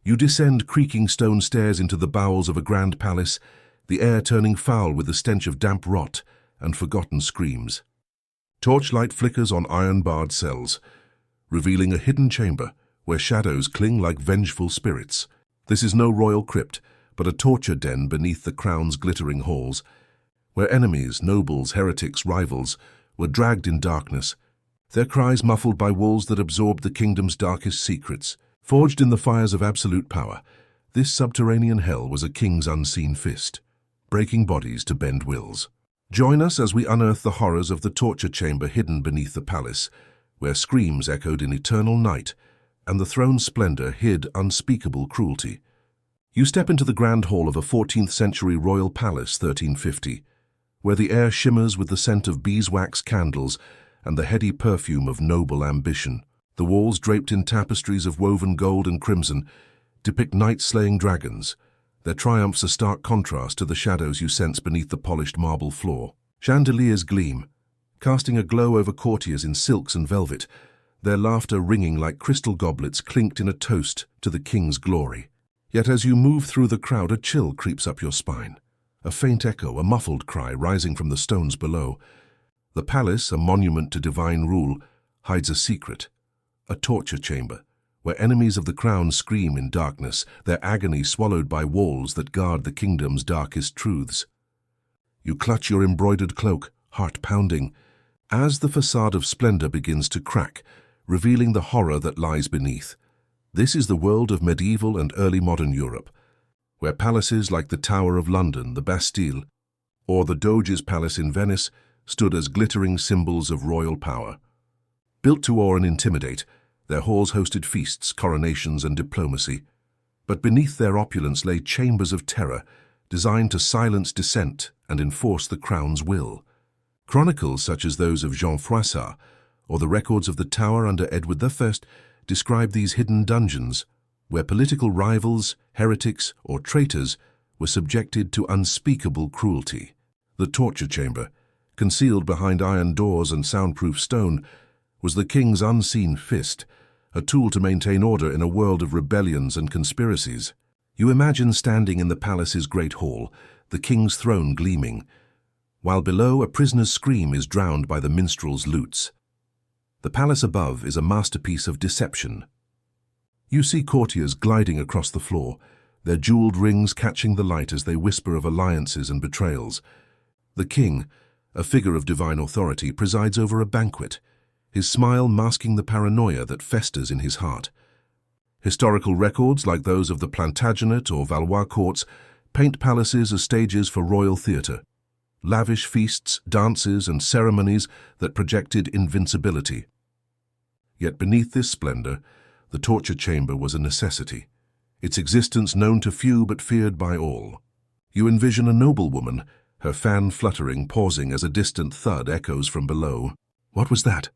You descend creaking stone stairs into the bowels of a grand palace, the air turning foul with the stench of damp rot and forgotten screams. Torchlight flickers on iron-barred cells, revealing a hidden chamber where shadows cling like vengeful spirits. This is no royal crypt, but a torture den beneath the crown's glittering halls, where enemies, nobles, heretics, rivals, were dragged in darkness, their cries muffled by walls that absorbed the kingdom's darkest secrets. Forged in the fires of absolute power, this subterranean hell was a king's unseen fist, breaking bodies to bend wills. Join us as we unearth the horrors of the torture chamber hidden beneath the palace, where screams echoed in eternal night and the throne's splendor hid unspeakable cruelty. You step into the grand hall of a 14th century royal palace, 1350, where the air shimmers with the scent of beeswax candles and the heady perfume of noble ambition. The walls, draped in tapestries of woven gold and crimson, depict knights slaying dragons, their triumphs a stark contrast to the shadows you sense beneath the polished marble floor. Chandeliers gleam, casting a glow over courtiers in silks and velvet, their laughter ringing like crystal goblets clinked in a toast to the king's glory. Yet as you move through the crowd, a chill creeps up your spine. A faint echo, a muffled cry rising from the stones below. The palace, a monument to divine rule, hides a secret. A torture chamber, where enemies of the crown scream in darkness, their agony swallowed by walls that guard the kingdom's darkest truths. You clutch your embroidered cloak, heart pounding, as the facade of splendor begins to crack, revealing the horror that lies beneath. This is the world of medieval and early modern Europe, where palaces like the Tower of London, the Bastille, or the Doge's Palace in Venice stood as glittering symbols of royal power. Built to awe and intimidate, their halls hosted feasts, coronations, and diplomacy. But beneath their opulence lay chambers of terror, designed to silence dissent and enforce the crown's will. Chronicles such as those of Jean Froissart, or the records of the Tower under Edward I, describe these hidden dungeons, where political rivals, heretics, or traitors were subjected to unspeakable cruelty. The torture chamber, concealed behind iron doors and soundproof stone, was the king's unseen fist, a tool to maintain order in a world of rebellions and conspiracies. You imagine standing in the palace's great hall, the king's throne gleaming, while below a prisoner's scream is drowned by the minstrel's lutes. The palace above is a masterpiece of deception. You see courtiers gliding across the floor, their jeweled rings catching the light as they whisper of alliances and betrayals. The king, a figure of divine authority, presides over a banquet, his smile masking the paranoia that festers in his heart. Historical records, like those of the Plantagenet or Valois courts, paint palaces as stages for royal theatre. Lavish feasts, dances, and ceremonies that projected invincibility. Yet beneath this splendor, the torture chamber was a necessity, its existence known to few but feared by all. You envision a noblewoman, her fan fluttering, pausing as a distant thud echoes from below. What was that?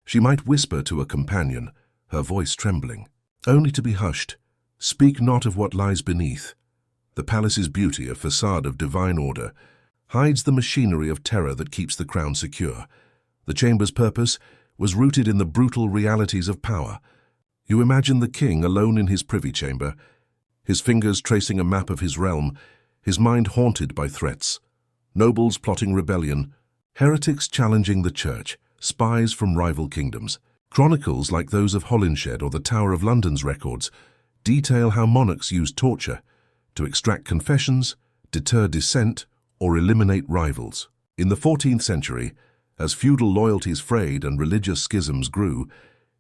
She might whisper to a companion, her voice trembling, only to be hushed. Speak not of what lies beneath. The palace's beauty, a facade of divine order, hides the machinery of terror that keeps the crown secure. The chamber's purpose was rooted in the brutal realities of power. You imagine the king alone in his privy chamber, his fingers tracing a map of his realm, his mind haunted by threats. Nobles plotting rebellion, heretics challenging the church, spies from rival kingdoms. Chronicles like those of Holinshed or the Tower of London's records detail how monarchs used torture to extract confessions, deter dissent, or eliminate rivals. In the 14th century, as feudal loyalties frayed and religious schisms grew,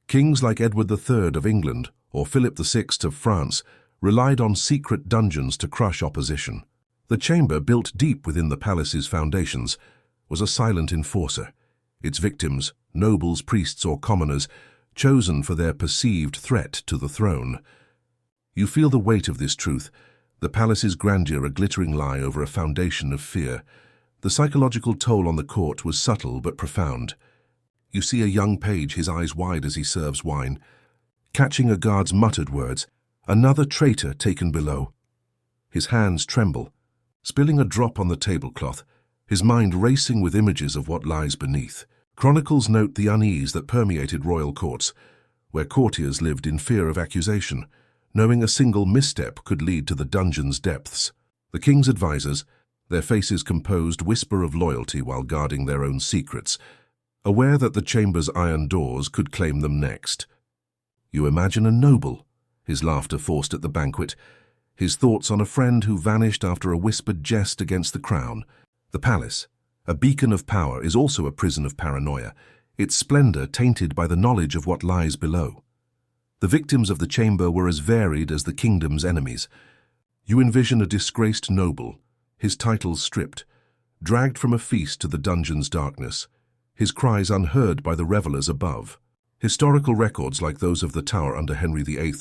kings like Edward III of England or Philip VI of France relied on secret dungeons to crush opposition. The chamber, built deep within the palace's foundations, was a silent enforcer, its victims, nobles, priests, or commoners, chosen for their perceived threat to the throne. You feel the weight of this truth, the palace's grandeur a glittering lie over a foundation of fear. The psychological toll on the court was subtle but profound. You see a young page, his eyes wide as he serves wine, catching a guard's muttered words, "Another traitor taken below." His hands tremble, spilling a drop on the tablecloth, his mind racing with images of what lies beneath. Chronicles note the unease that permeated royal courts, where courtiers lived in fear of accusation, knowing a single misstep could lead to the dungeon's depths. The king's advisors, their faces composed, whisper of loyalty while guarding their own secrets, aware that the chamber's iron doors could claim them next. You imagine a noble, his laughter forced at the banquet, his thoughts on a friend who vanished after a whispered jest against the crown. The palace, a beacon of power, is also a prison of paranoia, its splendor tainted by the knowledge of what lies below. The victims of the chamber were as varied as the kingdom's enemies. You envision a disgraced noble, his titles stripped, dragged from a feast to the dungeon's darkness, his cries unheard by the revelers above. Historical records like those of the Tower under Henry VIII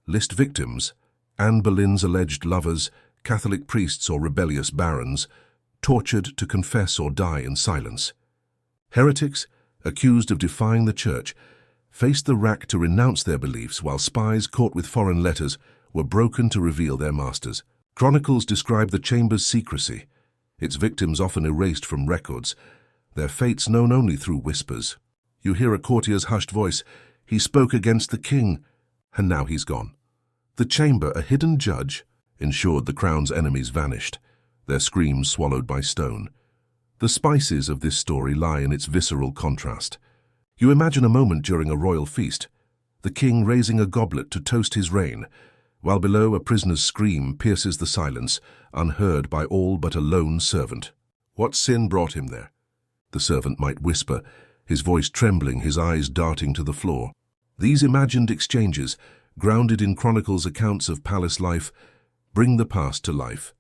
list victims: Anne Boleyn's alleged lovers, Catholic priests or rebellious barons, tortured to confess or die in silence. Heretics, accused of defying the church, faced the rack to renounce their beliefs, while spies caught with foreign letters were broken to reveal their masters. Chronicles describe the chamber's secrecy, its victims often erased from records, their fates known only through whispers. You hear a courtier's hushed voice, "He spoke against the king, and now he's gone." The chamber, a hidden judge, ensured the crown's enemies vanished, their screams swallowed by stone. The spices of this story lie in its visceral contrast. You imagine a moment during a royal feast, the king raising a goblet to toast his reign, while below a prisoner's scream pierces the silence, unheard by all but a lone servant. What sin brought him there? The servant might whisper, his voice trembling, his eyes darting to the floor. These imagined exchanges, grounded in Chronicles' accounts of palace life, bring the past to life.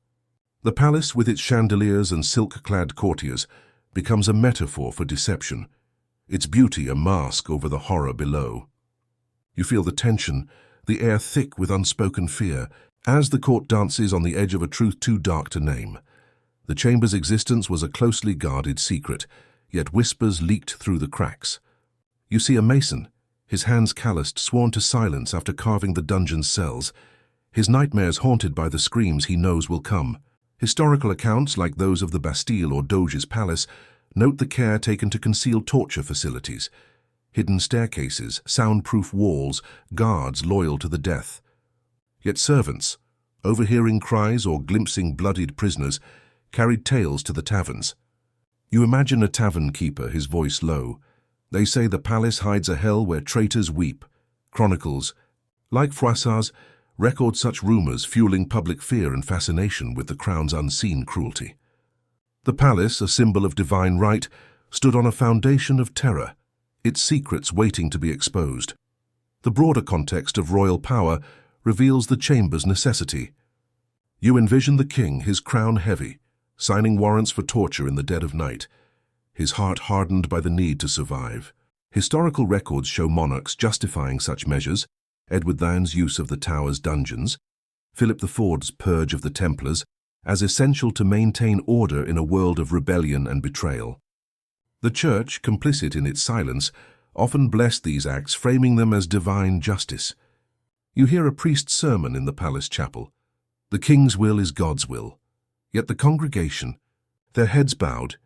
The palace, with its chandeliers and silk-clad courtiers, becomes a metaphor for deception, its beauty a mask over the horror below. You feel the tension, the air thick with unspoken fear, as the court dances on the edge of a truth too dark to name. The chamber's existence was a closely guarded secret, yet whispers leaked through the cracks. You see a mason, his hands calloused, sworn to silence after carving the dungeon's cells, his nightmares haunted by the screams he knows will come. Historical accounts, like those of the Bastille or Doge's palace, note the care taken to conceal torture facilities, hidden staircases, soundproof walls, guards loyal to the death. Yet servants, overhearing cries or glimpsing bloodied prisoners, carried tales to the taverns. You imagine a tavern keeper, his voice low. They say the palace hides a hell where traitors weep. Chronicles, like Froissart's, record such rumors, fueling public fear and fascination with the crown's unseen cruelty. The palace, a symbol of divine right, stood on a foundation of terror, its secrets waiting to be exposed. The broader context of royal power reveals the chamber's necessity. You envision the king, his crown heavy, signing warrants for torture in the dead of night, his heart hardened by the need to survive. Historical records show monarchs justifying such measures: Edward IX's use of the Tower's dungeons, Philip IV's purge of the Templars, as essential to maintain order in a world of rebellion and betrayal. The Church, complicit in its silence, often blessed these acts, framing them as divine justice. You hear a priest's sermon in the palace chapel. The king's will is God's will. Yet the congregation, their heads bowed,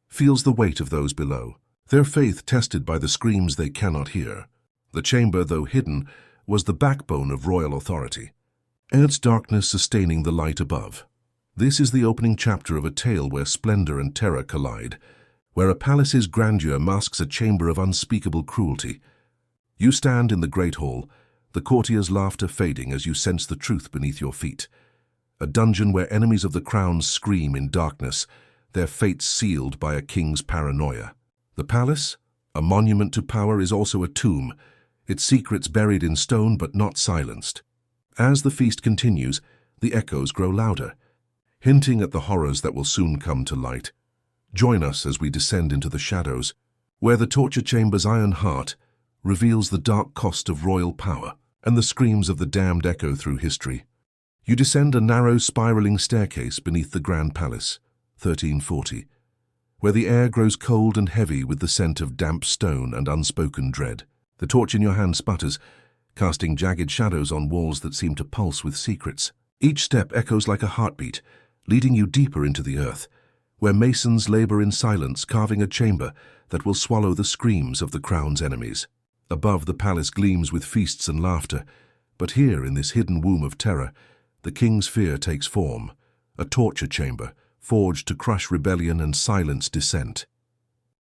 feels the weight of those below, their faith tested by the screams they cannot hear. The chamber, though hidden, was the backbone of royal authority, its darkness sustaining the light above. This is the opening chapter of a tale where splendor and terror collide, where a palace's grandeur masks a chamber of unspeakable cruelty. You stand in the great hall, the courtiers' laughter fading as you sense the truth beneath your feet. A dungeon where enemies of the crown scream in darkness, their fates sealed by a king's paranoia. The palace, a monument to power, is also a tomb, its secrets buried in stone but not silenced. As the feast continues, the echoes grow louder, hinting at the horrors that will soon come to light. Join us as we descend into the shadows, where the torture chamber's iron heart reveals the dark cost of royal power, and the screams of the damned echo through history. You descend a narrow, spiraling staircase beneath the Grand Palace, 1340, where the air grows cold and heavy with the scent of damp stone and unspoken dread. The torch in your hand sputters, casting jagged shadows on walls that seem to pulse with secrets. Each step echoes like a heartbeat, leading you deeper into the earth, where masons labor in silence, carving a chamber that will swallow the screams of the crown's enemies. Above, the palace gleams with feasts and laughter, But here, in this hidden womb of terror, the king's fear takes form, a torture chamber, forged to crush rebellion and silence dissent.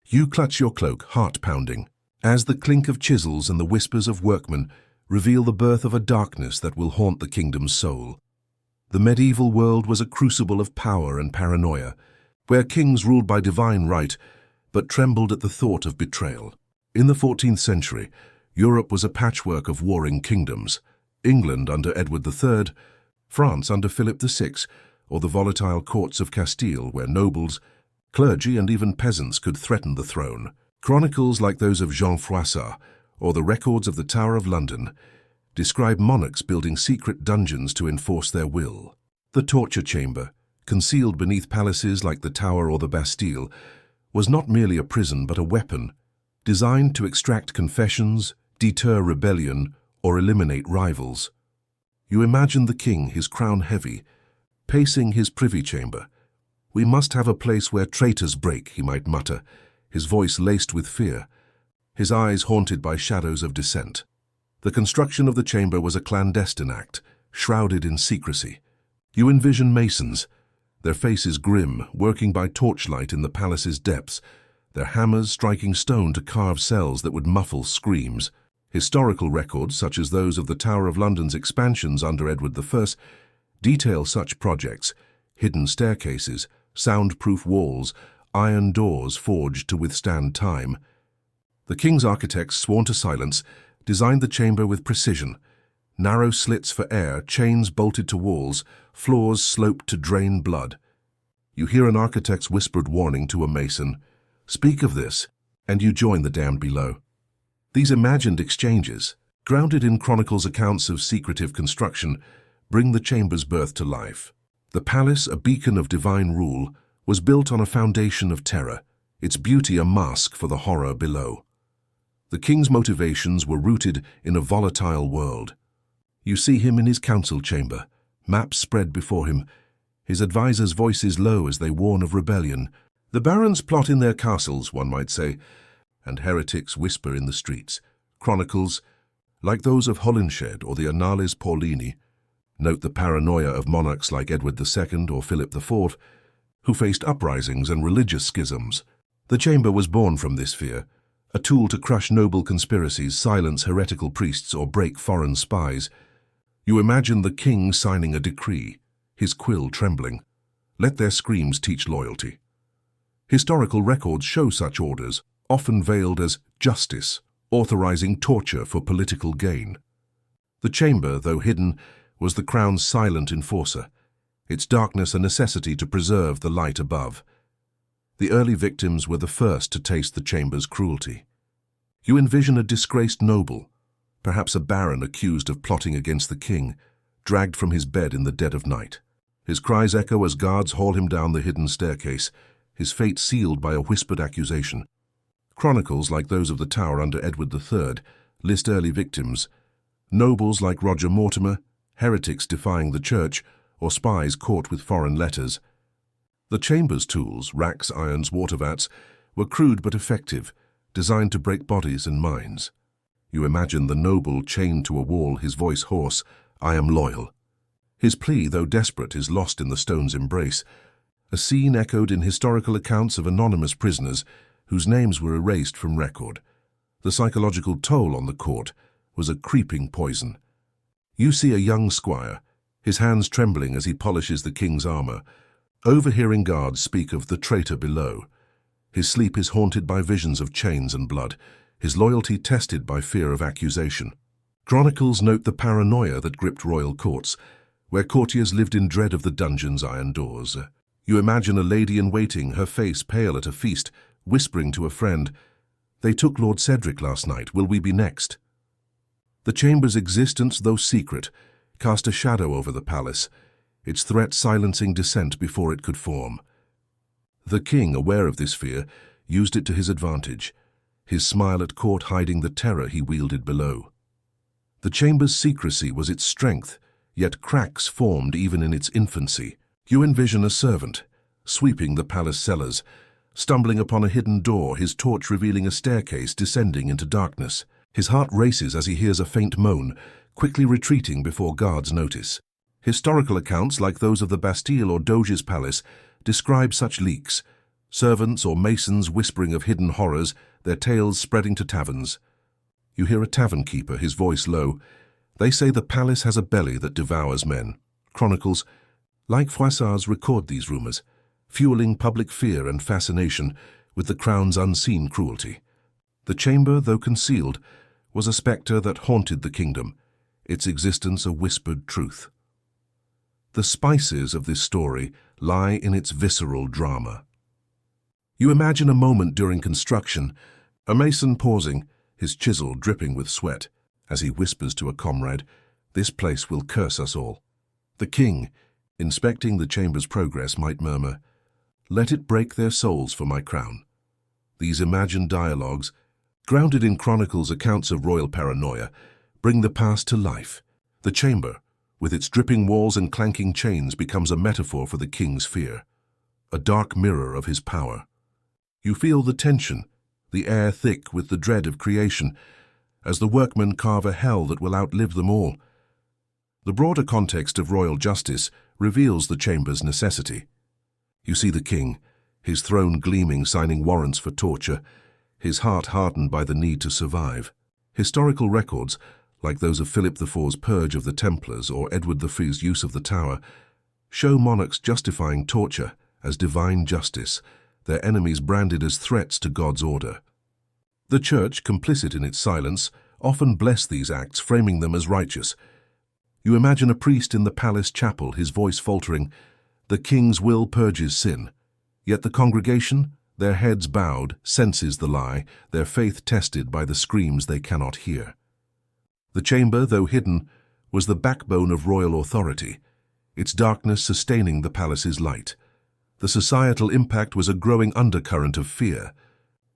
You clutch your cloak, heart-pounding, as the clink of chisels and the whispers of workmen reveal the birth of a darkness that will haunt the kingdom's soul. The medieval world was a crucible of power and paranoia, where kings ruled by divine right, but trembled at the thought of betrayal. In the 14th century, Europe was a patchwork of warring kingdoms, England under Edward III, France under Philip VI, or the volatile courts of Castile, where nobles, clergy, and even peasants could threaten the throne. Chronicles like those of Jean Froissart, or the records of the Tower of London, describe monarchs building secret dungeons to enforce their will. The torture chamber, concealed beneath palaces like the Tower or the Bastille, was not merely a prison but a weapon, designed to extract confessions, deter rebellion, or eliminate rivals. You imagine the king, his crown heavy, pacing his privy chamber. "We must have a place where traitors break," he might mutter, his voice laced with fear, his eyes haunted by shadows of dissent. The construction of the chamber was a clandestine act, shrouded in secrecy. You envision masons, their faces grim, working by torchlight in the palace's depths, their hammers striking stone to carve cells that would muffle screams. Historical records, such as those of the Tower of London's expansions under Edward I, detail such projects: hidden staircases, soundproof walls, iron doors forged to withstand time. The king's architects, sworn to silence, designed the chamber with precision. Narrow slits for air, chains bolted to walls, floors sloped to drain blood. You hear an architect's whispered warning to a mason, "Speak of this," and you join the damned below. These imagined exchanges, grounded in chronicles' accounts of secretive construction, bring the chamber's birth to life. The palace, a beacon of divine rule, was built on a foundation of terror, its beauty a mask for the horror below. The king's motivations were rooted in a volatile world. You see him in his council chamber, maps spread before him, his advisers' voices low as they warn of rebellion. The barons plot in their castles, one might say, and heretics whisper in the streets. Chronicles, like those of Holinshed or the Annales Paulini, note the paranoia of monarchs like Edward II or Philip IV, who faced uprisings and religious schisms. The chamber was born from this fear, a tool to crush noble conspiracies, silence heretical priests, or break foreign spies. You imagine the king signing a decree, his quill trembling. Let their screams teach loyalty. Historical records show such orders, often veiled as justice, authorizing torture for political gain. The chamber, though hidden, was the crown's silent enforcer, its darkness a necessity to preserve the light above. The early victims were the first to taste the chamber's cruelty. You envision a disgraced noble, perhaps a baron accused of plotting against the king, dragged from his bed in the dead of night. His cries echo as guards haul him down the hidden staircase, his fate sealed by a whispered accusation. Chronicles like those of the Tower under Edward III list early victims, nobles like Roger Mortimer, heretics defying the church, or spies caught with foreign letters. The chamber's tools, racks, irons, water vats, were crude but effective, designed to break bodies and minds. You imagine the noble chained to a wall, his voice hoarse, "I am loyal." His plea, though desperate, is lost in the stone's embrace, a scene echoed in historical accounts of anonymous prisoners whose names were erased from record. The psychological toll on the court was a creeping poison. You see a young squire, his hands trembling as he polishes the king's armor, overhearing guards speak of the traitor below. His sleep is haunted by visions of chains and blood, his loyalty tested by fear of accusation. Chronicles note the paranoia that gripped royal courts, where courtiers lived in dread of the dungeon's iron doors. You imagine a lady-in-waiting, her face pale at a feast, whispering to a friend, "They took Lord Cedric last night, will we be next?" The chamber's existence, though secret, cast a shadow over the palace, its threat silencing dissent before it could form. The king, aware of this fear, used it to his advantage, his smile at court hiding the terror he wielded below. The chamber's secrecy was its strength, yet cracks formed even in its infancy. You envision a servant, sweeping the palace cellars, stumbling upon a hidden door, his torch revealing a staircase descending into darkness. His heart races as he hears a faint moan, quickly retreating before guards notice. Historical accounts, like those of the Bastille or Doge's palace, describe such leaks, servants or masons whispering of hidden horrors, their tales spreading to taverns. You hear a tavern keeper, his voice low. They say the palace has a belly that devours men. Chronicles, like Froissart's, record these rumors, fueling public fear and fascination with the crown's unseen cruelty. The chamber, though concealed, was a spectre that haunted the kingdom, its existence a whispered truth. The spices of this story lie in its visceral drama. You imagine a moment during construction, a mason pausing, his chisel dripping with sweat, as he whispers to a comrade, "This place will curse us all." The king, inspecting the chamber's progress, might murmur, "Let it break their souls for my crown." These imagined dialogues, grounded in chronicles, accounts of royal paranoia, bring the past to life. The chamber, with its dripping walls and clanking chains, becomes a metaphor for the king's fear, a dark mirror of his power. You feel the tension, the air thick with the dread of creation, as the workmen carve a hell that will outlive them all. The broader context of royal justice reveals the chamber's necessity. You see the king, his throne gleaming, signing warrants for torture, his heart hardened by the need to survive. Historical records, like those of Philip IV's purge of the Templars or Edward V's use of the Tower, show monarchs justifying torture as divine justice, their enemies branded as threats to God's order. The Church, complicit in its silence, often bless these acts, framing them as righteous. You imagine a priest in the palace chapel, his voice faltering, "The king's will purges sin." Yet the congregation, their heads bowed, senses the lie, their faith tested by the screams they cannot hear. The chamber, though hidden, was the backbone of royal authority, its darkness sustaining the palace's light. The societal impact was a growing undercurrent of fear.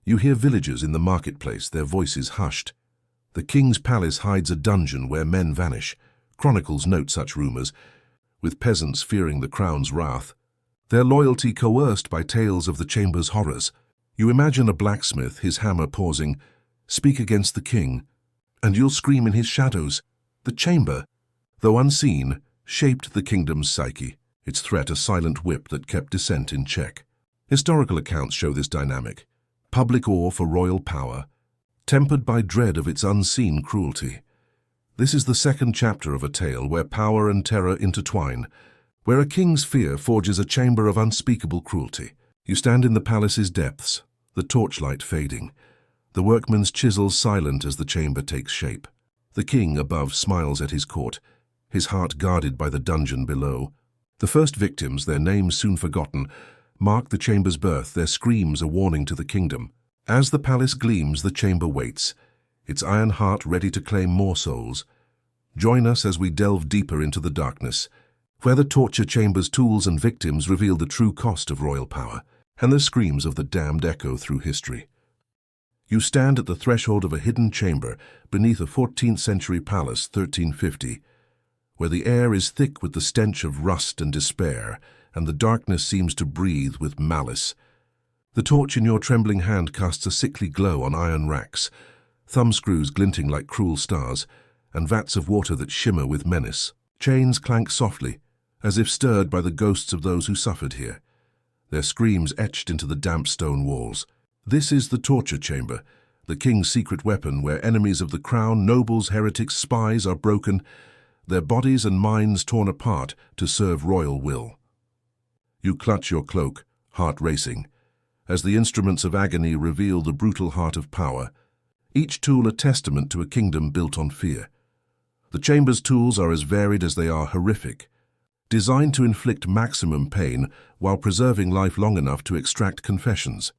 You hear villagers in the marketplace, their voices hushed. The king's palace hides a dungeon where men vanish. Chronicles note such rumors, with peasants fearing the crown's wrath, their loyalty coerced by tales of the chamber's horrors. You imagine a blacksmith, his hammer pausing, "Speak against the king," and you'll scream in his shadows. The chamber, though unseen, shaped the kingdom's psyche, its threat a silent whip that kept dissent in check. Historical accounts show this dynamic, public awe for royal power, tempered by dread of its unseen cruelty. This is the second chapter of a tale where power and terror intertwine, where a king's fear forges a chamber of unspeakable cruelty. You stand in the palace's depths, the torchlight fading, the workman's chisels silent as the chamber takes shape. The king above smiles at his court, his heart guarded by the dungeon below. The first victims, their names soon forgotten, mark the chamber's birth, their screams a warning to the kingdom. As the palace gleams, the chamber waits, its iron heart ready to claim more souls. Join us as we delve deeper into the darkness, where the torture chamber's tools and victims reveal the true cost of royal power, and the screams of the damned echo through history. You stand at the threshold of a hidden chamber beneath a 14th century palace, 1350, where the air is thick with the stench of rust and despair, and the darkness seems to breathe with malice. The torch in your trembling hand casts a sickly glow on iron racks, thumbscrews glinting like cruel stars, and vats of water that shimmer with menace. Chains clank softly, as if stirred by the ghosts of those who suffered here, their screams etched into the damp stone walls. This is the torture chamber, the king's secret weapon where enemies of the crown, nobles, heretics, spies are broken, their bodies and minds torn apart to serve royal will. You clutch your cloak, heart racing, as the instruments of agony reveal the brutal heart of power, each tool a testament to a kingdom built on fear. The chamber's tools are as varied as they are horrific, designed to inflict maximum pain while preserving life long enough to extract confessions.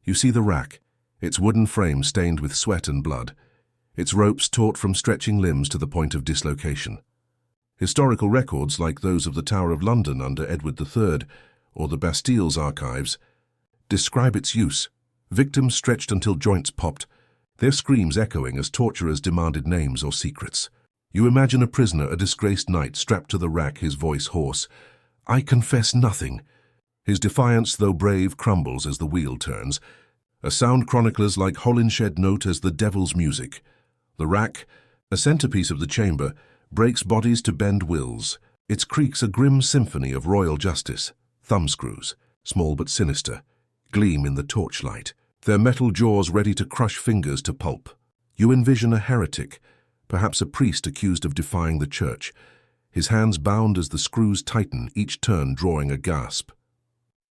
You see the rack, its wooden frame stained with sweat and blood, its ropes taut from stretching limbs to the point of dislocation. Historical records like those of the Tower of London under Edward III or the Bastille's archives describe its use, victims stretched until joints popped, their screams echoing as torturers demanded names or secrets. You imagine a prisoner, a disgraced knight, strapped to the rack, his voice hoarse. "I confess nothing." His defiance, though brave, crumbles as the wheel turns. a sound chroniclers like Holinshed note as the devil's music. The rack, a centerpiece of the chamber, breaks bodies to bend wills. Its creaks a grim symphony of royal justice. Thumbscrews, small but sinister, gleam in the torchlight, their metal jaws ready to crush fingers to pulp. You envision a heretic, perhaps a priest accused of defying the church, his hands bound as the screws tighten, each turn drawing a gasp.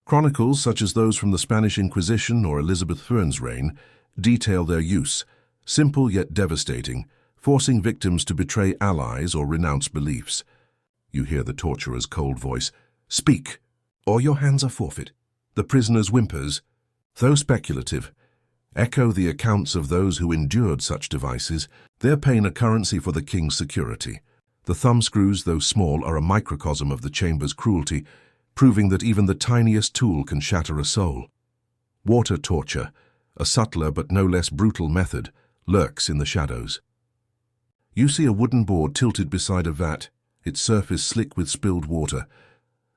Chronicles, such as those from the Spanish Inquisition or Elizabeth Fern's reign, detail their use, simple yet devastating, forcing victims to betray allies or renounce beliefs. You hear the torturer's cold voice, "Speak, or your hands are forfeit." The prisoner's whimpers, though speculative, echo the accounts of those who endured such devices, their pain a currency for the king's security. The thumbscrews, though small, are a microcosm of the chamber's cruelty, proving that even the tiniest tool can shatter a soul. Water torture, a subtler but no less brutal method, lurks in the shadows. You see a wooden board tilted beside a vat, its surface slick with spilled water,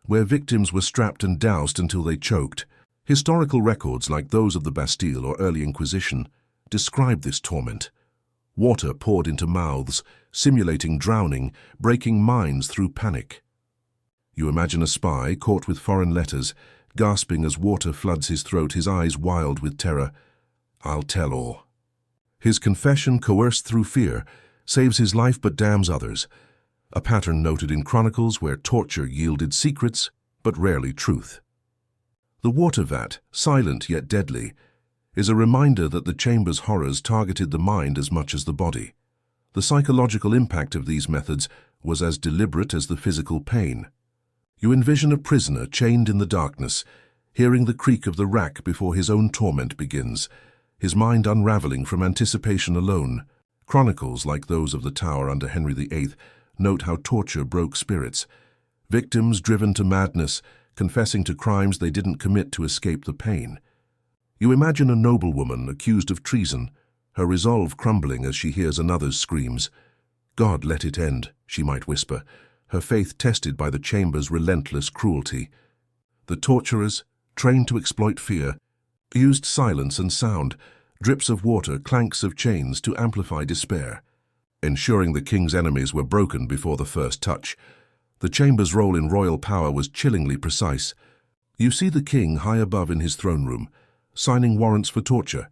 where victims were strapped and doused until they choked. Historical records like those of the Bastille or early Inquisition describe this torment. Water poured into mouths, simulating drowning, breaking minds through panic. You imagine a spy, caught with foreign letters, gasping as water floods his throat, his eyes wild with terror. "I'll tell all." His confession, coerced through fear, saves his life but damns others, a pattern noted in chronicles where torture yielded secrets but rarely truth. The water vat, silent yet deadly, is a reminder that the chamber's horrors targeted the mind as much as the body. The psychological impact of these methods was as deliberate as the physical pain. You envision a prisoner chained in the darkness, hearing the creak of the rack before his own torment begins, his mind unraveling from anticipation alone. Chronicles like those of the Tower under Henry VIII note how torture broke spirits. Victims driven to madness, confessing to crimes they didn't commit to escape the pain. You imagine a noblewoman accused of treason, her resolve crumbling as she hears another's screams. "God, let it end," she might whisper, her faith tested by the chamber's relentless cruelty. The torturers, trained to exploit fear, used silence and sound, drips of water, clanks of chains to amplify despair, ensuring the king's enemies were broken before the first touch. The chamber's role in royal power was chillingly precise. You see the king high above in his throne room, signing warrants for torture,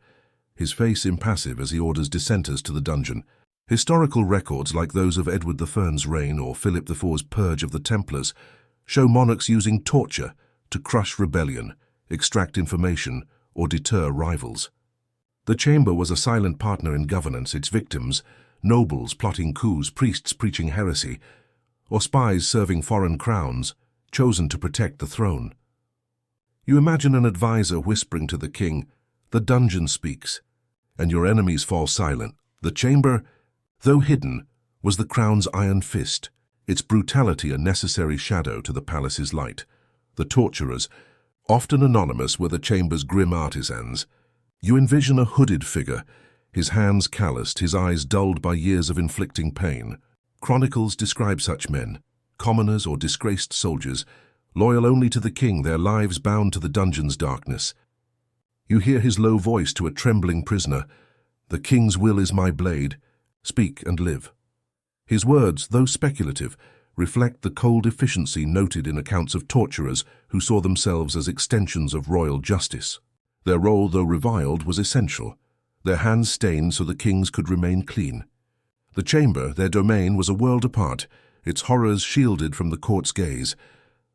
his face impassive as he orders dissenters to the dungeon. Historical records like those of Edward I's reign or Philip IV's purge of the Templars show monarchs using torture to crush rebellion, extract information, or deter rivals. The chamber was a silent partner in governance. Its victims, nobles plotting coups, priests preaching heresy, or spies serving foreign crowns, chosen to protect the throne. You imagine an advisor whispering to the king, "The dungeon speaks," and your enemies fall silent. The chamber, though hidden, was the crown's iron fist, its brutality a necessary shadow to the palace's light. The torturers, often anonymous, were the chamber's grim artisans. You envision a hooded figure, his hands calloused, his eyes dulled by years of inflicting pain. Chronicles describe such men, commoners or disgraced soldiers, loyal only to the king, their lives bound to the dungeon's darkness. You hear his low voice to a trembling prisoner, "The king's will is my blade. Speak and live." His words, though speculative, reflect the cold efficiency noted in accounts of torturers who saw themselves as extensions of royal justice. Their role, though reviled, was essential, their hands stained so the king's could remain clean. The chamber, their domain, was a world apart, its horrors shielded from the court's gaze.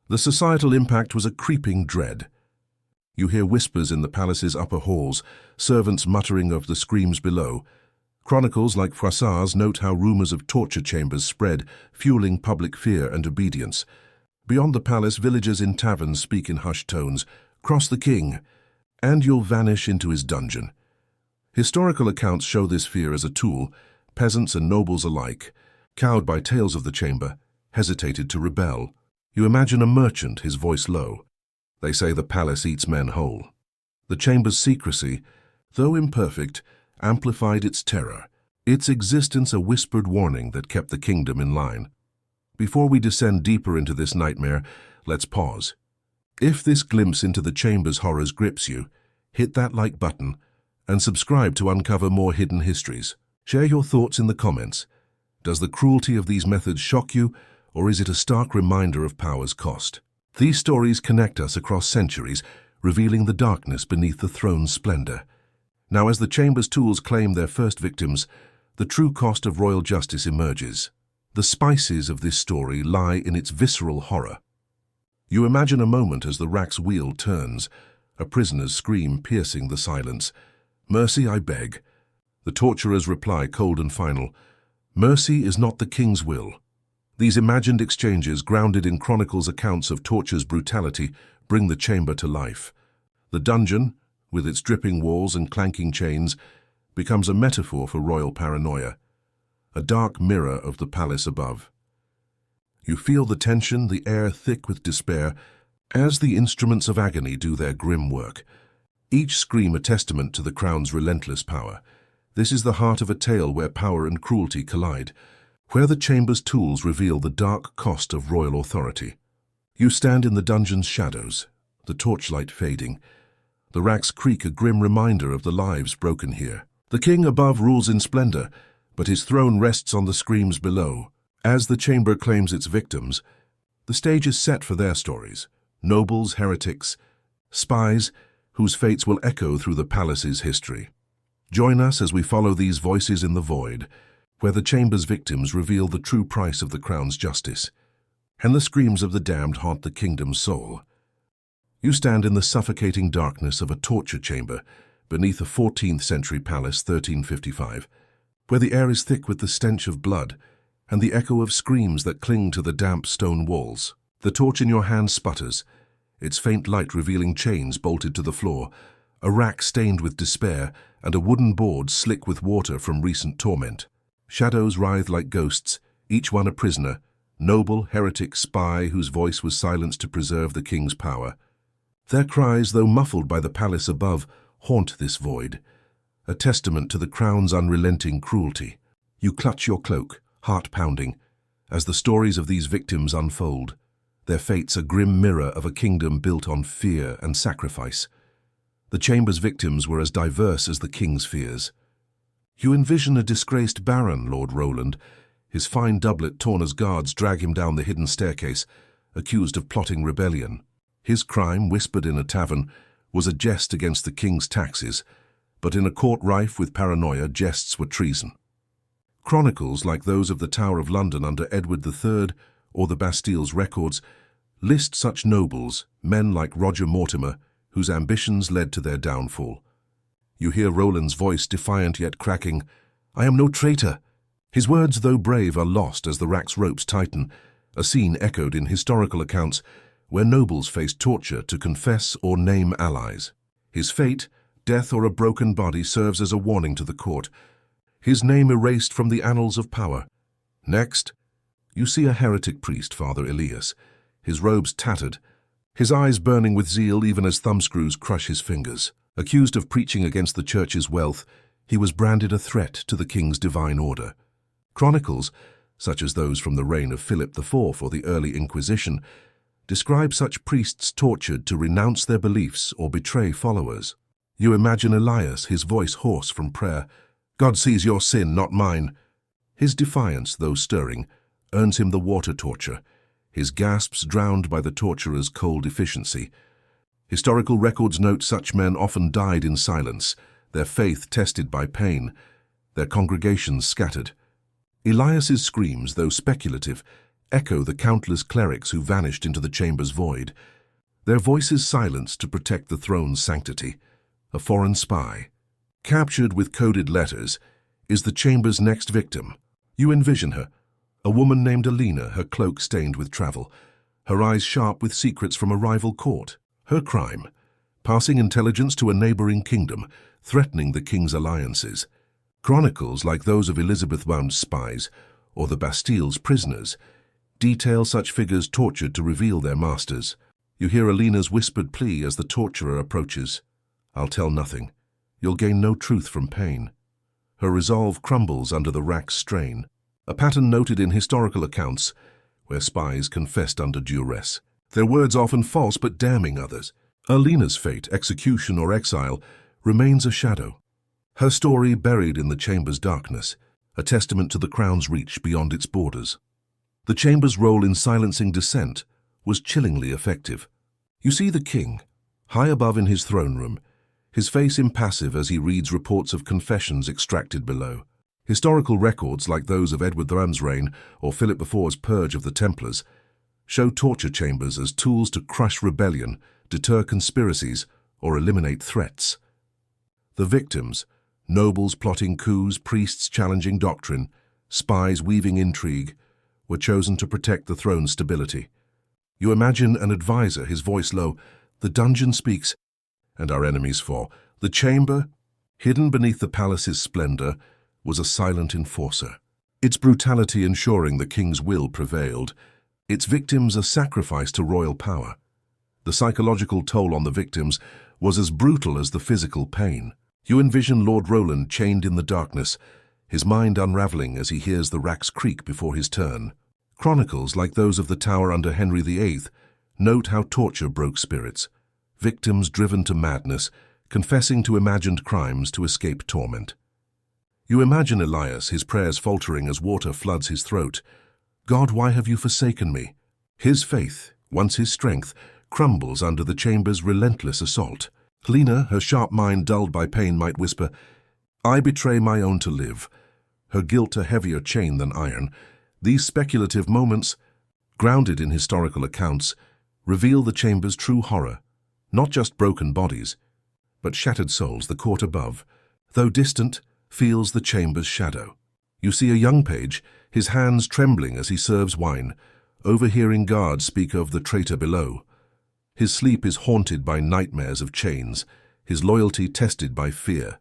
The societal impact was a creeping dread. You hear whispers in the palace's upper halls, servants muttering of the screams below. Chronicles like Froissart's note how rumors of torture chambers spread, fueling public fear and obedience. Beyond the palace, villagers in taverns speak in hushed tones, "Cross the king, and you'll vanish into his dungeon." Historical accounts show this fear as a tool. Peasants and nobles alike, cowed by tales of the chamber, hesitated to rebel. You imagine a merchant, his voice low. "They say the palace eats men whole." The chamber's secrecy, though imperfect, amplified its terror, its existence a whispered warning that kept the kingdom in line. Before we descend deeper into this nightmare, let's pause. If this glimpse into the chamber's horrors grips you, hit that like button and subscribe to uncover more hidden histories. Share your thoughts in the comments. Does the cruelty of these methods shock you, or is it a stark reminder of power's cost? These stories connect us across centuries, revealing the darkness beneath the throne's splendor. Now, as the chamber's tools claim their first victims, the true cost of royal justice emerges. The spices of this story lie in its visceral horror. You imagine a moment as the rack's wheel turns, a prisoner's scream piercing the silence. "Mercy, I beg." The torturer's reply, cold and final, "Mercy is not the king's will." These imagined exchanges, grounded in chronicles' accounts of torture's brutality, bring the chamber to life. The dungeon, with its dripping walls and clanking chains, becomes a metaphor for royal paranoia, a dark mirror of the palace above. You feel the tension, the air thick with despair, as the instruments of agony do their grim work. Each scream a testament to the crown's relentless power. This is the heart of a tale where power and cruelty collide, where the chamber's tools reveal the dark cost of royal authority. You stand in the dungeon's shadows, the torchlight fading. The racks creak, a grim reminder of the lives broken here. The king above rules in splendor, but his throne rests on the screams below. As the chamber claims its victims, the stage is set for their stories. Nobles, heretics, spies, whose fates will echo through the palace's history. Join us as we follow these voices in the void, where the chamber's victims reveal the true price of the crown's justice, and the screams of the damned haunt the kingdom's soul. You stand in the suffocating darkness of a torture chamber beneath a 14th century palace, 1355, where the air is thick with the stench of blood and the echo of screams that cling to the damp stone walls. The torch in your hand sputters, its faint light revealing chains bolted to the floor, a rack stained with despair, and a wooden board slick with water from recent torment. Shadows writhe like ghosts, each one a prisoner, noble, heretic, spy whose voice was silenced to preserve the king's power. Their cries, though muffled by the palace above, haunt this void, a testament to the crown's unrelenting cruelty. You clutch your cloak, heart pounding, as the stories of these victims unfold. Their fates a grim mirror of a kingdom built on fear and sacrifice. The chamber's victims were as diverse as the king's fears. You envision a disgraced baron, Lord Roland. His fine doublet torn as guards drag him down the hidden staircase, accused of plotting rebellion. His crime, whispered in a tavern, was a jest against the king's taxes, but in a court rife with paranoia, jests were treason. Chronicles, like those of the Tower of London under Edward III or the Bastille's records, list such nobles, men like Roger Mortimer, whose ambitions led to their downfall. You hear Roland's voice, defiant yet cracking, "I am no traitor." His words, though brave, are lost as the rack's ropes tighten, a scene echoed in historical accounts where nobles faced torture to confess or name allies. His fate, death or a broken body, serves as a warning to the court, his name erased from the annals of power. Next, you see a heretic priest, Father Elias, his robes tattered, his eyes burning with zeal even as thumbscrews crush his fingers. Accused of preaching against the church's wealth, he was branded a threat to the king's divine order. Chronicles, such as those from the reign of Philip IV or the early Inquisition, describe such priests tortured to renounce their beliefs or betray followers. You imagine Elias, his voice hoarse from prayer, "God sees your sin, not mine." His defiance, though stirring, earns him the water torture, his gasps drowned by the torturer's cold efficiency. Historical records note such men often died in silence, their faith tested by pain, their congregations scattered. Elias's screams, though speculative, echo the countless clerics who vanished into the chamber's void, their voices silenced to protect the throne's sanctity. A foreign spy, captured with coded letters, is the chamber's next victim. You envision her, a woman named Alina, her cloak stained with travel, her eyes sharp with secrets from a rival court. Her crime, passing intelligence to a neighboring kingdom, threatening the king's alliances. Chronicles, like those of Elizabeth-bound spies or the Bastille's prisoners, detail such figures tortured to reveal their masters. You hear Alina's whispered plea as the torturer approaches. "I'll tell nothing. You'll gain no truth from pain." Her resolve crumbles under the rack's strain, a pattern noted in historical accounts where spies confessed under duress. Their words often false but damning others. Alina's fate, execution or exile, remains a shadow. Her story buried in the chamber's darkness, a testament to the crown's reach beyond its borders. The chamber's role in silencing dissent was chillingly effective. You see the king, high above in his throne room, his face impassive as he reads reports of confessions extracted below. Historical records like those of Edward III's reign or Philip IV's purge of the Templars show torture chambers as tools to crush rebellion, deter conspiracies, or eliminate threats. The victims, nobles plotting coups, priests challenging doctrine, spies weaving intrigue, were chosen to protect the throne's stability. You imagine an advisor, his voice low, "The dungeon speaks, and our enemies fall." The chamber, hidden beneath the palace's splendor, was a silent enforcer. Its brutality ensuring the king's will prevailed, its victims a sacrifice to royal power. The psychological toll on the victims was as brutal as the physical pain. You envision Lord Roland chained in the darkness, his mind unraveling as he hears the racks creak before his turn. Chronicles, like those of the Tower under Henry VIII, note how torture broke spirits, victims driven to madness, confessing to imagined crimes to escape torment. You imagine Elias, his prayers faltering as water floods his throat. "God, why have you forsaken me?" His faith, once his strength, crumbles under the chamber's relentless assault. Helena, her sharp mind dulled by pain, might whisper, "I betray my own to live," her guilt a heavier chain than iron. These speculative moments, grounded in historical accounts, reveal the chamber's true horror, not just broken bodies, but shattered souls. The court above, though distant, feels the chamber's shadow. You see a young page, his hands trembling as he serves wine, overhearing guards speak of the traitor below. His sleep is haunted by nightmares of chains, his loyalty tested by fear.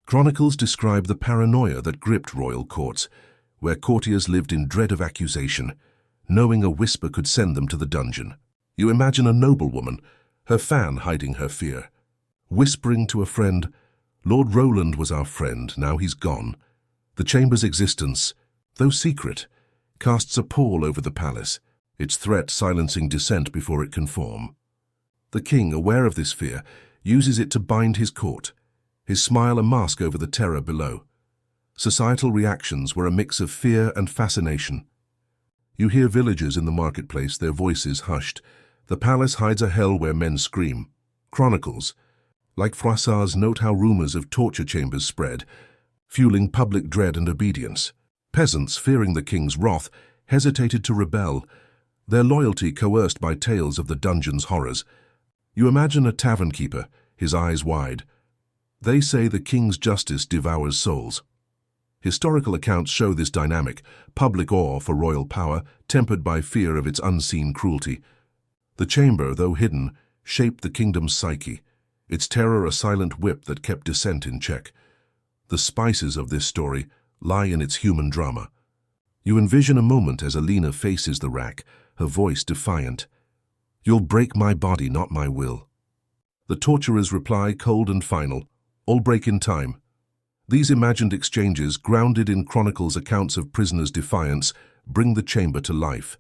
Chronicles describe the paranoia that gripped royal courts, where courtiers lived in dread of accusation, knowing a whisper could send them to the dungeon. You imagine a noblewoman, her fan hiding her fear, whispering to a friend, "Lord Roland was our friend, now he's gone." The chamber's existence, though secret, casts a pall over the palace, its threat silencing dissent before it can form. The king, aware of this fear, uses it to bind his court, his smile a mask over the terror below. Societal reactions were a mix of fear and fascination. You hear villagers in the marketplace, their voices hushed. The palace hides a hell where men scream. Chronicles, like Froissart's, note how rumors of torture chambers spread, fueling public dread and obedience. Peasants, fearing the king's wrath, hesitated to rebel, their loyalty coerced by tales of the dungeon's horrors. You imagine a tavern keeper, his eyes wide. They say the king's justice devours souls. Historical accounts show this dynamic, public awe for royal power, tempered by fear of its unseen cruelty. The chamber, though hidden, shaped the kingdom's psyche, its terror a silent whip that kept dissent in check. The spices of this story lie in its human drama. You envision a moment as Alina faces the rack, her voice defiant. "You'll break my body, not my will." The torturer's reply, cold and final, "All break in time." These imagined exchanges, grounded in Chronicles' accounts of prisoners' defiance, bring the chamber to life.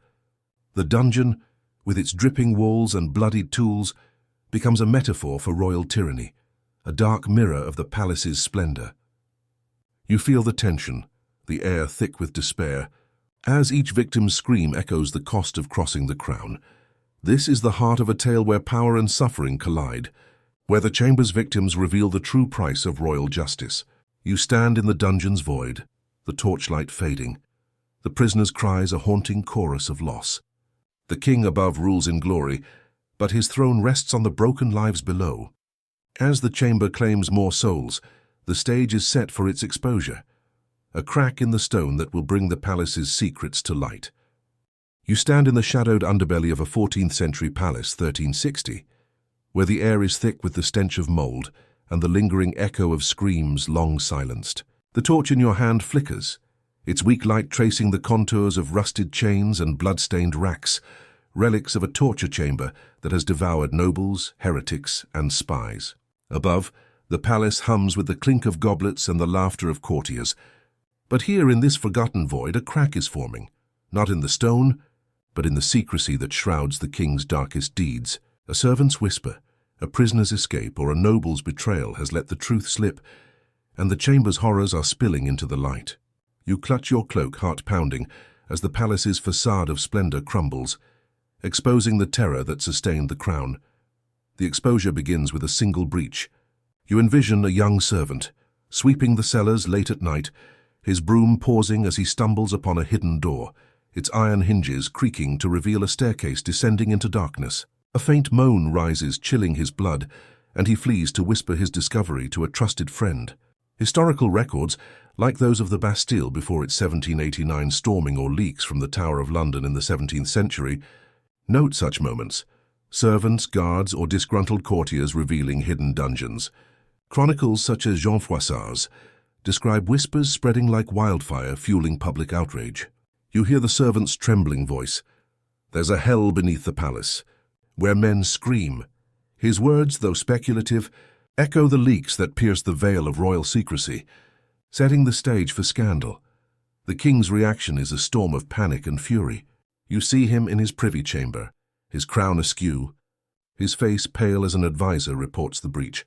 The dungeon, with its dripping walls and bloodied tools, becomes a metaphor for royal tyranny, a dark mirror of the palace's splendor. You feel the tension, the air thick with despair, as each victim's scream echoes the cost of crossing the crown. This is the heart of a tale where power and suffering collide, where the chamber's victims reveal the true price of royal justice. You stand in the dungeon's void, the torchlight fading, the prisoner's cries a haunting chorus of loss. The king above rules in glory, but his throne rests on the broken lives below. As the chamber claims more souls, the stage is set for its exposure, a crack in the stone that will bring the palace's secrets to light. You stand in the shadowed underbelly of a 14th century palace, 1360, where the air is thick with the stench of mold and the lingering echo of screams long silenced. The torch in your hand flickers, its weak light tracing the contours of rusted chains and blood-stained racks, relics of a torture chamber that has devoured nobles, heretics, and spies. Above, the palace hums with the clink of goblets and the laughter of courtiers. But here in this forgotten void, a crack is forming, not in the stone, but in the secrecy that shrouds the king's darkest deeds. A servant's whisper, A prisoner's escape or a noble's betrayal has let the truth slip, and the chamber's horrors are spilling into the light. You clutch your cloak, heart pounding, as the palace's facade of splendor crumbles, exposing the terror that sustained the crown. The exposure begins with a single breach. You envision a young servant, sweeping the cellars late at night, his broom pausing as he stumbles upon a hidden door, its iron hinges creaking to reveal a staircase descending into darkness. A faint moan rises, chilling his blood, and he flees to whisper his discovery to a trusted friend. Historical records, like those of the Bastille before its 1789 storming or leaks from the Tower of London in the 17th century, note such moments: servants, guards, or disgruntled courtiers revealing hidden dungeons. Chronicles such as Jean Froissart's describe whispers spreading like wildfire, fueling public outrage. You hear the servant's trembling voice. There's a hell beneath the palace, where men scream. His words, though speculative, echo the leaks that pierce the veil of royal secrecy, setting the stage for scandal. The king's reaction is a storm of panic and fury. You see him in his privy chamber, his crown askew, his face pale as an advisor reports the breach.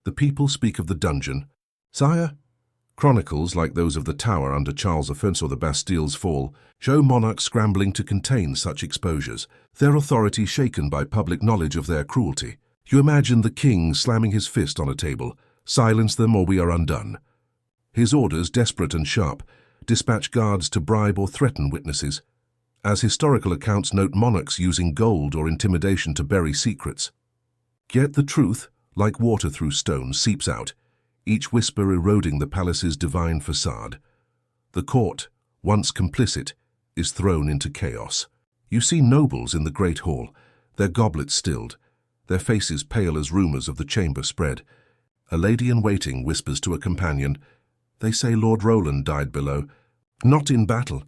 The people speak of the dungeon. Sire, chronicles like those of the Tower under Charles I or the Bastille's fall show monarchs scrambling to contain such exposures, their authority shaken by public knowledge of their cruelty. You imagine the king slamming his fist on a table, "Silence them or we are undone." His orders, desperate and sharp, dispatch guards to bribe or threaten witnesses. As historical accounts note, monarchs using gold or intimidation to bury secrets. Yet the truth, like water through stone, seeps out, each whisper eroding the palace's divine facade. The court, once complicit, is thrown into chaos. You see nobles in the great hall, their goblets stilled, their faces pale as rumors of the chamber spread. A lady-in-waiting whispers to a companion, "They say Lord Roland died below." "Not in battle."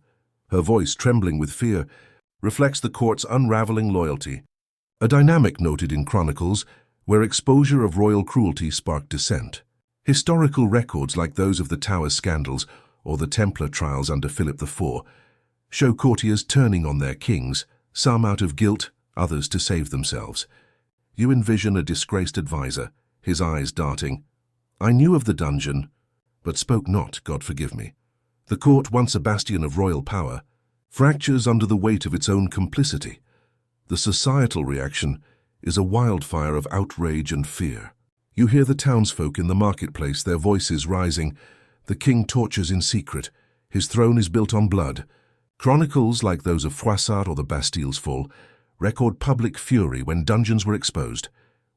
Her voice, trembling with fear, reflects the court's unraveling loyalty. A dynamic noted in Chronicles, where exposure of royal cruelty sparked dissent. Historical records like those of the Tower scandals or the Templar trials under Philip IV show courtiers turning on their kings, some out of guilt, others to save themselves. You envision a disgraced advisor, his eyes darting. "I knew of the dungeon, but spoke not, God forgive me." The court, once a bastion of royal power, fractures under the weight of its own complicity. The societal reaction is a wildfire of outrage and fear. You hear the townsfolk in the marketplace, their voices rising. The king tortures in secret. His throne is built on blood. Chronicles like those of Froissart or the Bastille's fall record public fury when dungeons were exposed,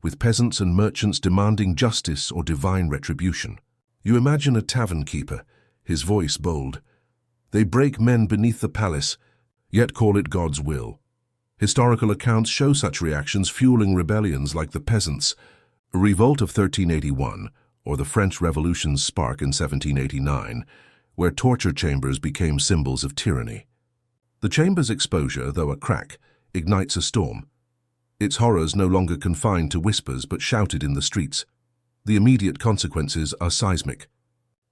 with peasants and merchants demanding justice or divine retribution. You imagine a tavern keeper, his voice bold. "They break men beneath the palace, yet call it God's will." Historical accounts show such reactions fueling rebellions like the peasants' revolt of 1381 or the French Revolution's spark in 1789, where torture chambers became symbols of tyranny. The chamber's exposure, though a crack, ignites a storm. Its horrors no longer confined to whispers but shouted in the streets. The immediate consequences are seismic.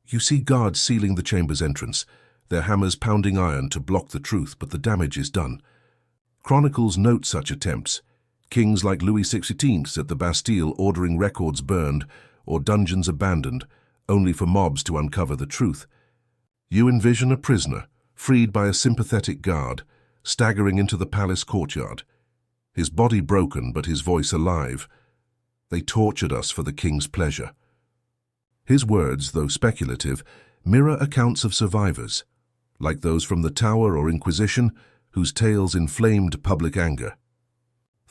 You see guards sealing the chamber's entrance, their hammers pounding iron to block the truth, but the damage is done. Chronicles note such attempts. Kings like Louis XVI at the Bastille ordering records burned or dungeons abandoned, only for mobs to uncover the truth. You envision a prisoner, freed by a sympathetic guard, staggering into the palace courtyard, his body broken but his voice alive. "They tortured us for the king's pleasure." His words, though speculative, mirror accounts of survivors, like those from the Tower or Inquisition, whose tales inflamed public anger.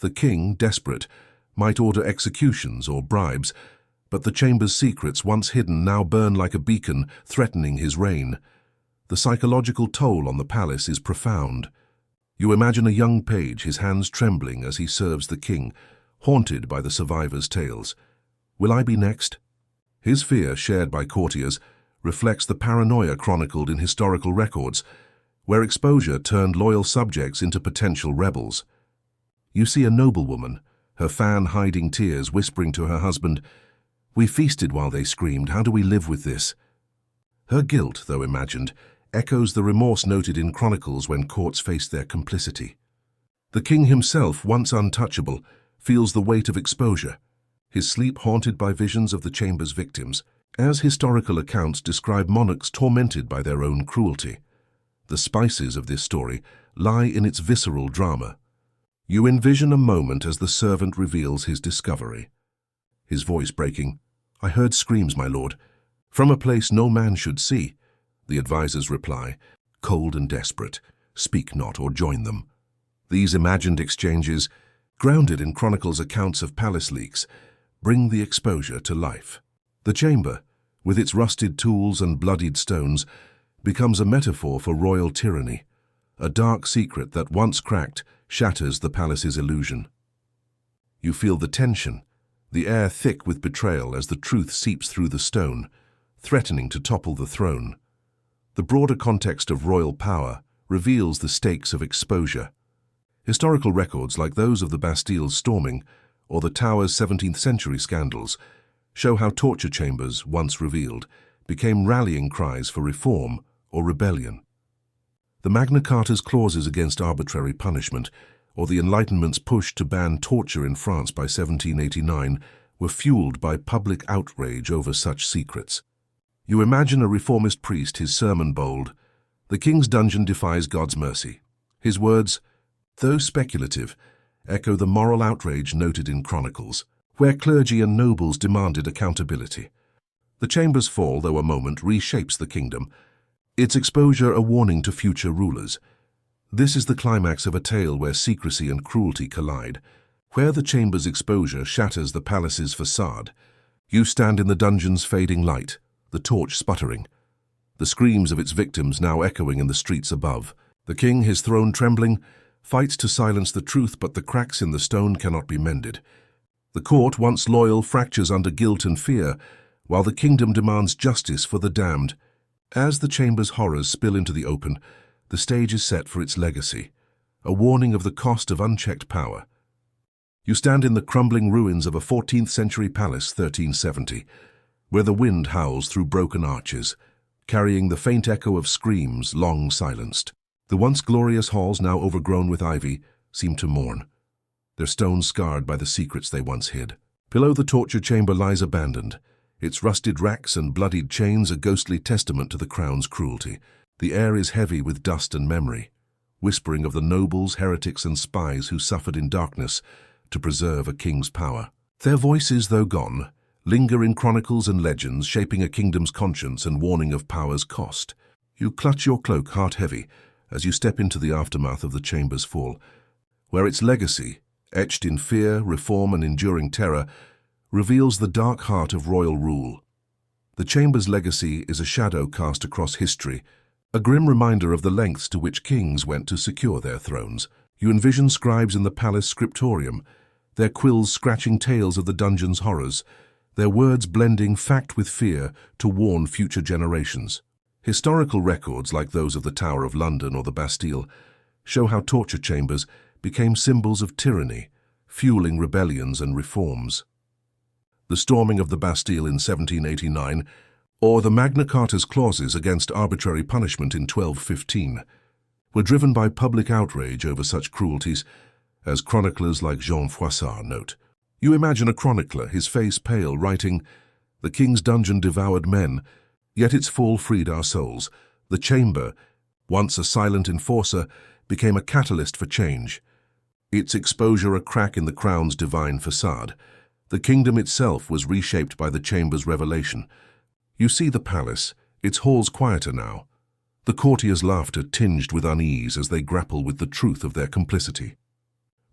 The king, desperate, might order executions or bribes, but the chamber's secrets, once hidden, now burn like a beacon, threatening his reign. The psychological toll on the palace is profound. You imagine a young page, his hands trembling as he serves the king, haunted by the survivors' tales. "Will I be next?" His fear, shared by courtiers, reflects the paranoia chronicled in historical records, where exposure turned loyal subjects into potential rebels. You see a noblewoman, her fan hiding tears, whispering to her husband, "We feasted while they screamed, how do we live with this?" Her guilt, though imagined, echoes the remorse noted in chronicles when courts face their complicity. The king himself, once untouchable, feels the weight of exposure, his sleep haunted by visions of the chamber's victims, as historical accounts describe monarchs tormented by their own cruelty. The spices of this story lie in its visceral drama. You envision a moment as the servant reveals his discovery. His voice breaking, "I heard screams, my lord, from a place no man should see." The advisors reply, cold and desperate, "Speak not or join them." These imagined exchanges, grounded in chronicles' accounts of palace leaks, bring the exposure to life. The chamber, with its rusted tools and bloodied stones, becomes a metaphor for royal tyranny, a dark secret that once cracked shatters the palace's illusion. You feel the tension, the air thick with betrayal as the truth seeps through the stone, threatening to topple the throne. The broader context of royal power reveals the stakes of exposure. Historical records like those of the Bastille's storming or the Tower's 17th century scandals show how torture chambers, once revealed, became rallying cries for reform or rebellion. The Magna Carta's clauses against arbitrary punishment, or the Enlightenment's push to ban torture in France by 1789, were fueled by public outrage over such secrets. You imagine a reformist priest, his sermon bold, "The king's dungeon defies God's mercy." His words, though speculative, echo the moral outrage noted in Chronicles, where clergy and nobles demanded accountability. The chamber's fall, though a moment, reshapes the kingdom, its exposure a warning to future rulers. This is the climax of a tale where secrecy and cruelty collide. Where the chamber's exposure shatters the palace's facade, you stand in the dungeon's fading light, the torch sputtering, the screams of its victims now echoing in the streets above. The king, his throne trembling, fights to silence the truth, but the cracks in the stone cannot be mended. The court, once loyal, fractures under guilt and fear, while the kingdom demands justice for the damned. As the chamber's horrors spill into the open, the stage is set for its legacy, a warning of the cost of unchecked power. You stand in the crumbling ruins of a 14th century palace, 1370, where the wind howls through broken arches, carrying the faint echo of screams long silenced. The once glorious halls, now overgrown with ivy, seem to mourn, their stones scarred by the secrets they once hid. Below the torture chamber lies abandoned, its rusted racks and bloodied chains a ghostly testament to the crown's cruelty. The air is heavy with dust and memory, whispering of the nobles, heretics, and spies who suffered in darkness to preserve a king's power. Their voices, though gone, linger in chronicles and legends, shaping a kingdom's conscience and warning of power's cost. You clutch your cloak heart heavy as you step into the aftermath of the chamber's fall, where its legacy, etched in fear, reform, and enduring terror, reveals the dark heart of royal rule. The chamber's legacy is a shadow cast across history, a grim reminder of the lengths to which kings went to secure their thrones. You envision scribes in the palace scriptorium, their quills scratching tales of the dungeon's horrors, their words blending fact with fear to warn future generations. Historical records like those of the Tower of London or the Bastille show how torture chambers became symbols of tyranny, fueling rebellions and reforms. The storming of the Bastille in 1789, or the Magna Carta's clauses against arbitrary punishment in 1215, were driven by public outrage over such cruelties, as chroniclers like Jean Froissart note. You imagine a chronicler, his face pale, writing, "The king's dungeon devoured men, yet its fall freed our souls. The chamber, once a silent enforcer, became a catalyst for change. Its exposure a crack in the crown's divine facade. The kingdom itself was reshaped by the chamber's revelation." You see the palace, its halls quieter now, the courtiers' laughter tinged with unease as they grapple with the truth of their complicity.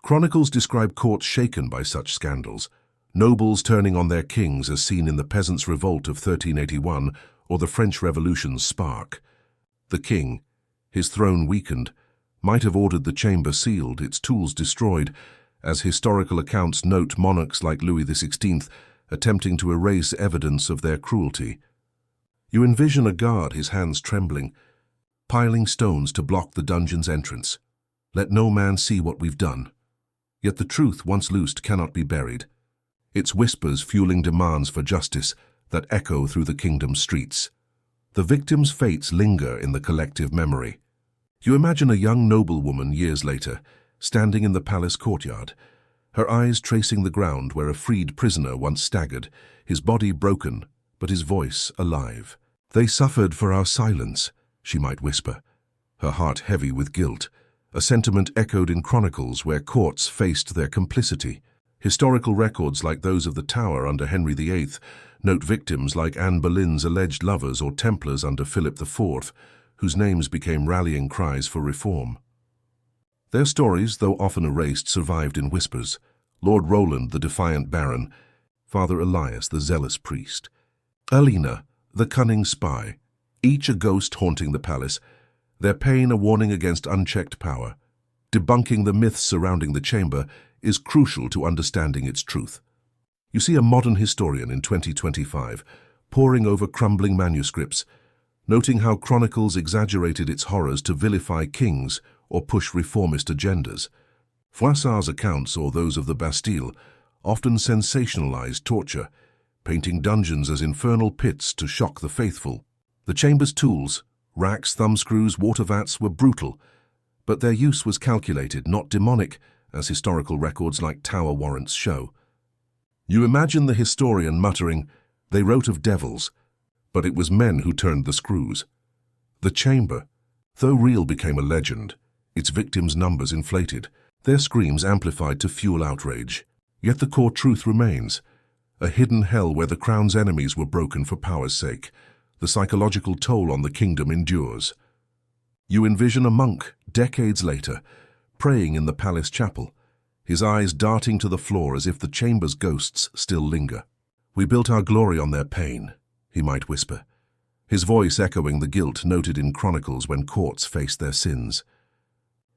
Chronicles describe courts shaken by such scandals, nobles turning on their kings as seen in the Peasants' Revolt of 1381 or the French Revolution's spark. The king, his throne weakened, might have ordered the chamber sealed, its tools destroyed, as historical accounts note monarchs like Louis XVI attempting to erase evidence of their cruelty. You envision a guard, his hands trembling, piling stones to block the dungeon's entrance. "Let no man see what we've done." Yet the truth, once loosed, cannot be buried, its whispers fueling demands for justice that echo through the kingdom's streets. The victims' fates linger in the collective memory. You imagine a young noblewoman years later, standing in the palace courtyard, her eyes tracing the ground where a freed prisoner once staggered, his body broken, but his voice alive. "They suffered for our silence," she might whisper, her heart heavy with guilt, a sentiment echoed in chronicles where courts faced their complicity. Historical records like those of the Tower under Henry VIII note victims like Anne Boleyn's alleged lovers or Templars under Philip IV, whose names became rallying cries for reform. Their stories, though often erased, survived in whispers. Lord Roland, the defiant baron; Father Elias, the zealous priest; Alina, the cunning spy, each a ghost haunting the palace, their pain a warning against unchecked power. Debunking the myths surrounding the chamber is crucial to understanding its truth. You see a modern historian in 2025 poring over crumbling manuscripts, noting how chronicles exaggerated its horrors to vilify kings or push reformist agendas. Froissart's accounts, or those of the Bastille, often sensationalized torture, painting dungeons as infernal pits to shock the faithful. The chamber's tools, racks, thumbscrews, water vats, were brutal, but their use was calculated, not demonic, as historical records like Tower warrants show. You imagine the historian muttering, "They wrote of devils," but it was men who turned the screws. The chamber, though real, became a legend, its victims' numbers inflated, their screams amplified to fuel outrage. Yet the core truth remains: a hidden hell where the crown's enemies were broken for power's sake. The psychological toll on the kingdom endures. You envision a monk, decades later, praying in the palace chapel, his eyes darting to the floor as if the chamber's ghosts still linger. "We built our glory on their pain," he might whisper, his voice echoing the guilt noted in chronicles when courts faced their sins.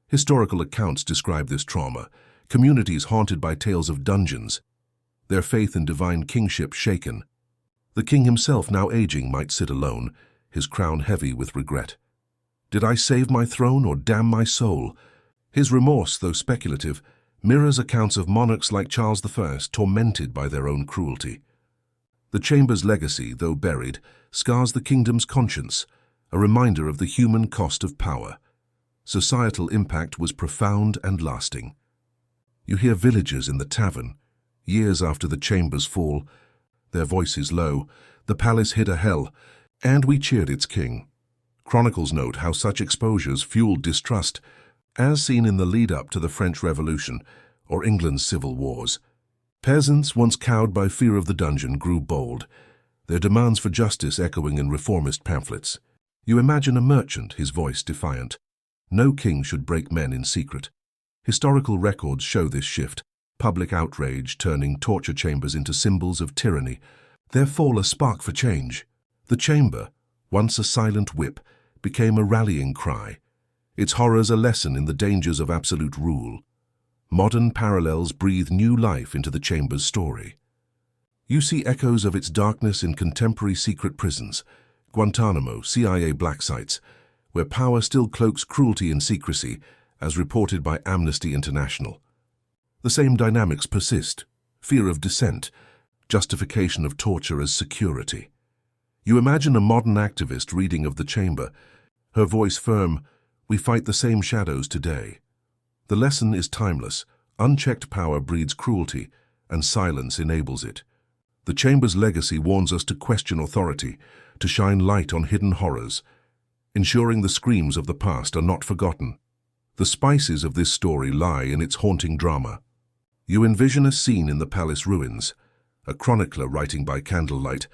Historical accounts describe this trauma, communities haunted by tales of dungeons, their faith in divine kingship shaken. The king himself, now aging, might sit alone, his crown heavy with regret. Did I save my throne or damn my soul? His remorse, though speculative, mirrors accounts of monarchs like Charles I, tormented by their own cruelty. The chamber's legacy, though buried, scars the kingdom's conscience, a reminder of the human cost of power. Societal impact was profound and lasting. You hear villagers in the tavern, years after the chamber's fall, their voices low, "The palace hid a hell, and we cheered its king." Chronicles note how such exposures fueled distrust, as seen in the lead-up to the French Revolution or England's civil wars. Peasants, once cowed by fear of the dungeon, grew bold, their demands for justice echoing in reformist pamphlets. You imagine a merchant, his voice defiant. No king should break men in secret. Historical records show this shift, public outrage turning torture chambers into symbols of tyranny, their fall a spark for change. The chamber, once a silent whip, became a rallying cry, its horrors a lesson in the dangers of absolute rule. Modern parallels breathe new life into the chamber's story. You see echoes of its darkness in contemporary secret prisons, Guantanamo, CIA black sites, where power still cloaks cruelty in secrecy, as reported by Amnesty International. The same dynamics persist: fear of dissent, justification of torture as security. You imagine a modern activist reading of the chamber, her voice firm, "We fight the same shadows today." The lesson is timeless: unchecked power breeds cruelty, and silence enables it. The chamber's legacy warns us to question authority, to shine light on hidden horrors, ensuring the screams of the past are not forgotten. The spices of this story lie in its haunting drama. You envision a scene in the palace ruins, a chronicler writing by candlelight,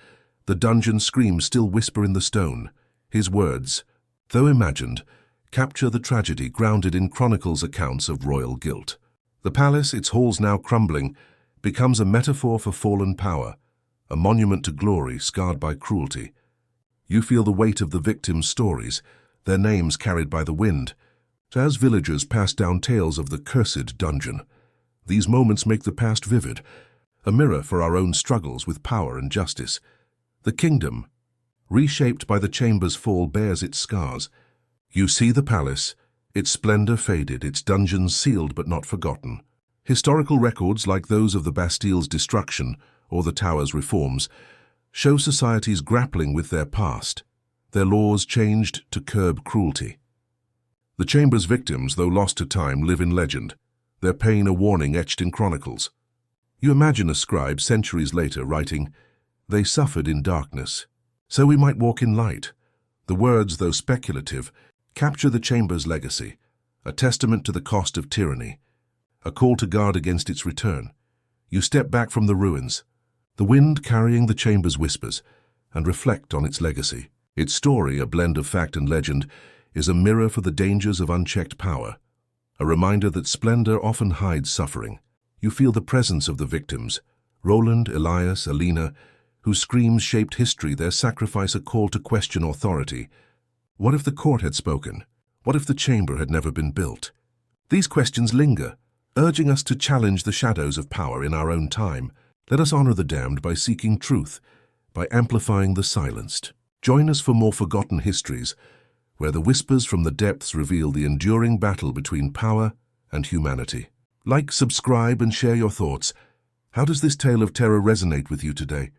the dungeon screams still whisper in the stone. His words, though imagined, capture the tragedy grounded in chronicles' accounts of royal guilt. The palace, its halls now crumbling, becomes a metaphor for fallen power, a monument to glory scarred by cruelty. You feel the weight of the victims' stories, their names carried by the wind, as villagers pass down tales of the cursed dungeon. These moments make the past vivid, a mirror for our own struggles with power and justice. The kingdom, reshaped by the chamber's fall, bears its scars. You see the palace, its splendor faded, its dungeons sealed but not forgotten. Historical records like those of the Bastille's destruction or the Tower's reforms show societies grappling with their past, their laws changed to curb cruelty. The chamber's victims, though lost to time, live in legend. their pain a warning etched in chronicles. You imagine a scribe centuries later writing, "They suffered in darkness, so we might walk in light." The words, though speculative, capture the chamber's legacy, a testament to the cost of tyranny, a call to guard against its return. You step back from the ruins, the wind carrying the chamber's whispers, and reflect on its legacy. Its story, a blend of fact and legend, is a mirror for the dangers of unchecked power, a reminder that splendor often hides suffering. You feel the presence of the victims, Roland, Elias, Alina, whose screams shaped history, their sacrifice a call to question authority. What if the court had spoken? What if the chamber had never been built? These questions linger, urging us to challenge the shadows of power in our own time. Let us honor the damned by seeking truth, by amplifying the silenced. Join us for more forgotten histories, where the whispers from the depths reveal the enduring battle between power and humanity. Like, subscribe, and share your thoughts. How does this tale of terror resonate with you today?